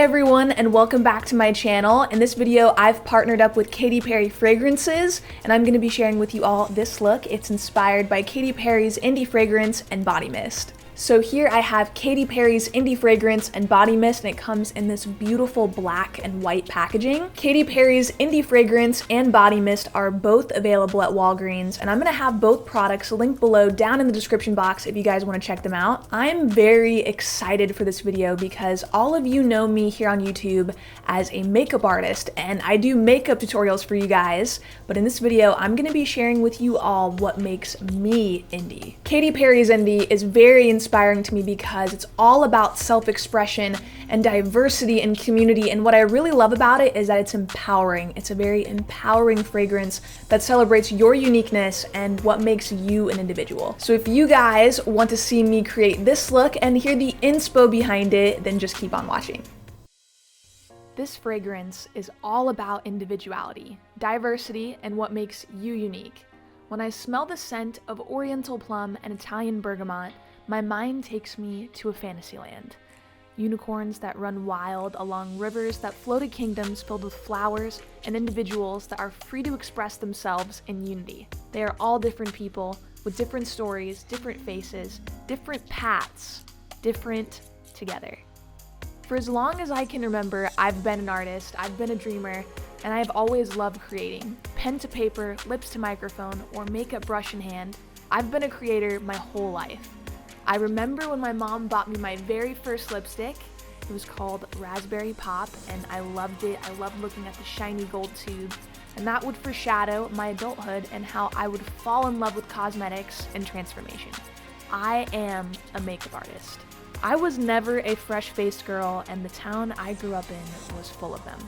everyone, and welcome back to my channel. In this video, I've partnered up with Katy Perry Fragrances, and I'm going to be sharing with you all this look. It's inspired by Katy Perry's Indie Fragrance and Body Mist. So here I have Katy Perry's Indie Fragrance and Body Mist, and it comes in this beautiful black and white packaging. Katy Perry's Indie Fragrance and Body Mist are both available at Walgreens, and I'm gonna have both products linked below down in the description box if you guys wanna check them out. I'm very excited for this video because all of you know me here on YouTube as a makeup artist, and I do makeup tutorials for you guys, but in this video, I'm gonna be sharing with you all what makes me indie. Katy Perry's Indie is very inspiring to me because it's all about self-expression and diversity and community, and what I really love about it is that it's empowering. It's a very empowering fragrance that celebrates your uniqueness and what makes you an individual. So if you guys want to see me create this look and hear the inspo behind it, then just keep on watching. This fragrance is all about individuality, diversity, and what makes you unique. When I smell the scent of Oriental plum and Italian bergamot, my mind takes me to a fantasy land. Unicorns that run wild along rivers that flow to kingdoms filled with flowers, and individuals that are free to express themselves in unity. They are all different people with different stories, different faces, different paths, different together. For as long as I can remember, I've been an artist, I've been a dreamer, and I've always loved creating. Pen to paper, lips to microphone, or makeup brush in hand, I've been a creator my whole life. I remember when my mom bought me my very first lipstick. It was called Raspberry Pop, and I loved it. I loved looking at the shiny gold tube, and that would foreshadow my adulthood and how I would fall in love with cosmetics and transformation. I am a makeup artist. I was never a fresh-faced girl, and the town I grew up in was full of them.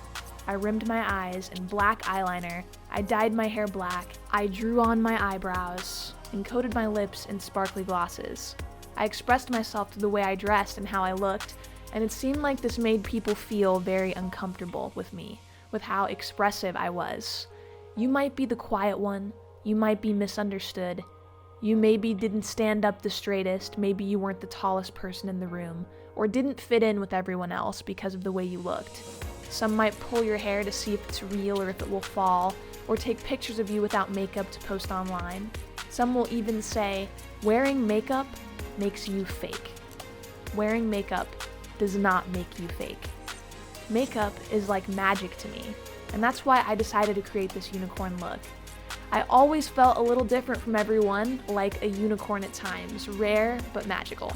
I rimmed my eyes in black eyeliner, I dyed my hair black, I drew on my eyebrows, and coated my lips in sparkly glosses. I expressed myself through the way I dressed and how I looked, and it seemed like this made people feel very uncomfortable with me, with how expressive I was. You might be the quiet one, you might be misunderstood, you maybe didn't stand up the straightest, maybe you weren't the tallest person in the room, or didn't fit in with everyone else because of the way you looked. Some might pull your hair to see if it's real or if it will fall, or take pictures of you without makeup to post online. Some will even say, wearing makeup makes you fake. Wearing makeup does not make you fake. Makeup is like magic to me, and that's why I decided to create this unicorn look. I always felt a little different from everyone, like a unicorn at times, rare but magical.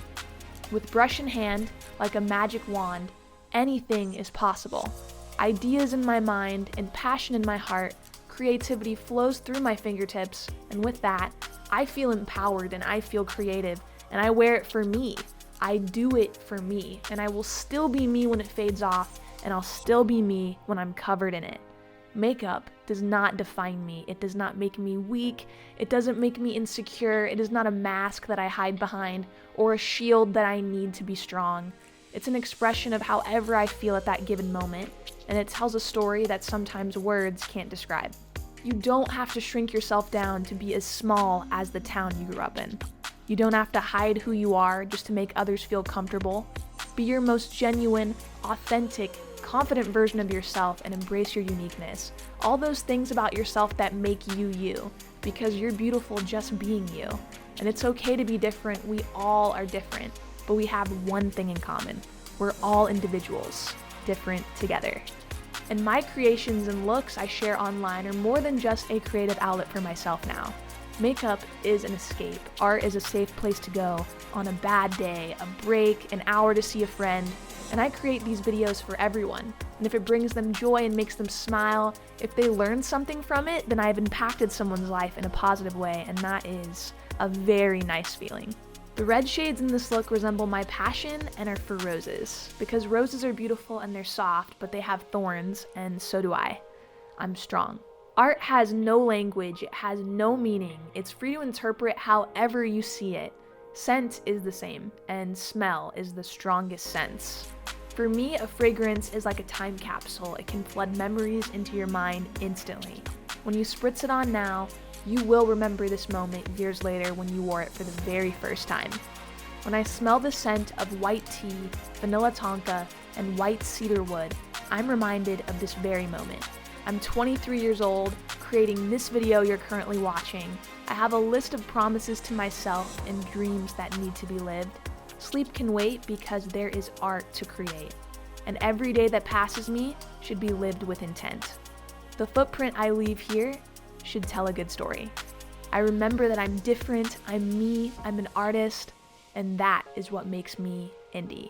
With brush in hand, like a magic wand, anything is possible. Ideas in my mind and passion in my heart, creativity flows through my fingertips, and with that, I feel empowered and I feel creative, and I wear it for me. I do it for me, and I will still be me when it fades off, and I'll still be me when I'm covered in it. Makeup does not define me. It does not make me weak. It doesn't make me insecure. It is not a mask that I hide behind or a shield that I need to be strong. It's an expression of however I feel at that given moment, and it tells a story that sometimes words can't describe. You don't have to shrink yourself down to be as small as the town you grew up in. You don't have to hide who you are just to make others feel comfortable. Be your most genuine, authentic, confident version of yourself and embrace your uniqueness. All those things about yourself that make you you, because you're beautiful just being you. And it's okay to be different. We all are different, but we have one thing in common. We're all individuals, different together. And my creations and looks I share online are more than just a creative outlet for myself now. Makeup is an escape. Art is a safe place to go on a bad day, a break, an hour to see a friend. And I create these videos for everyone. And if it brings them joy and makes them smile, if they learn something from it, then I've impacted someone's life in a positive way, and that is a very nice feeling. The red shades in this look resemble my passion and are for roses, because roses are beautiful and they're soft, but they have thorns, and so do I. I'm strong. Art has no language, it has no meaning. It's free to interpret however you see it. Scent is the same, and smell is the strongest sense. For me, a fragrance is like a time capsule. It can flood memories into your mind instantly. When you spritz it on now, you will remember this moment years later when you wore it for the very first time. When I smell the scent of white tea, vanilla tonka, and white cedar wood, I'm reminded of this very moment. I'm 23 years old, creating this video you're currently watching. I have a list of promises to myself and dreams that need to be lived. Sleep can wait because there is art to create. And every day that passes me should be lived with intent. The footprint I leave here should tell a good story. I remember that I'm different, I'm me, I'm an artist, and that is what makes me indie.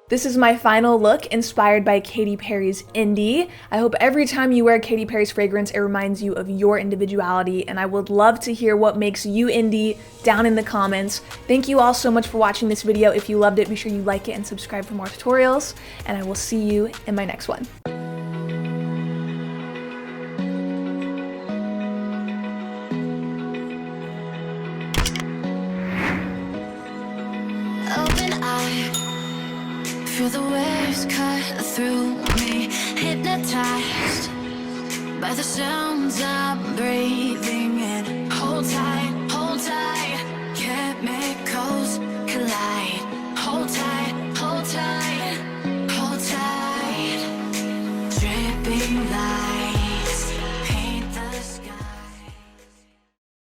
This is my final look, inspired by Katy Perry's Indie. I hope every time you wear Katy Perry's fragrance, it reminds you of your individuality, and I would love to hear what makes you indie down in the comments. Thank you all so much for watching this video. If you loved it, be sure you like it and subscribe for more tutorials, and I will see you in my next one. Feel the waves cut through me, hypnotized by the sounds I'm breathing in. Hold tight, chemicals